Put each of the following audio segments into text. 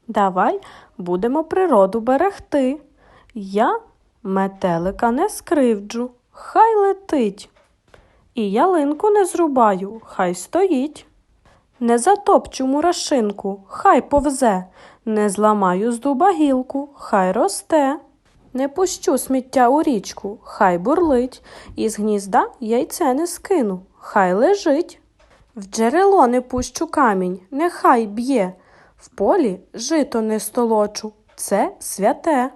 Давай будемо природу берегти. Я метелика не скривджу, хай летить. І ялинку не зрубаю, хай стоїть. Не затопчу мурашинку, хай повзе, не зламаю з дуба гілку, хай росте. Не пущу сміття у річку, хай бурлить, із гнізда яйце не скину, хай лежить. В джерело не пущу камінь, нехай б'є, в полі жито не столочу, це святе.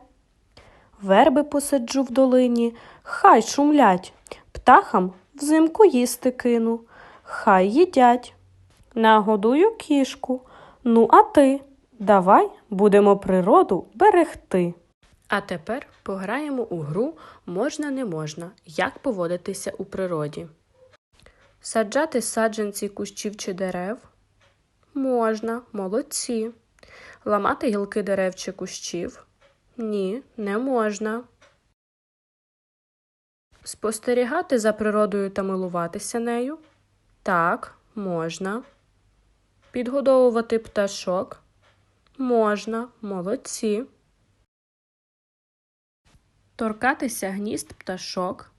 Верби посаджу в долині, хай шумлять, птахам взимку їсти кину, хай їдять. Нагодую кішку, ну а ти, давай будемо природу берегти. А тепер пограємо у гру «Можна-не можна», як поводитися у природі. Саджати саджанці кущів чи дерев? Можна, молодці. Ламати гілки дерев чи кущів? Ні, не можна. Спостерігати за природою та милуватися нею? Так, можна. Підгодовувати пташок? Можна, молодці. Торкатися гнізд пташок?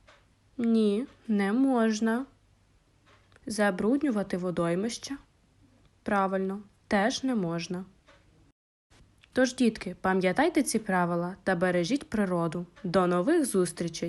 Ні, не можна. Забруднювати водоймища? Правильно, теж не можна. Тож, дітки, пам'ятайте ці правила та бережіть природу. До нових зустрічей!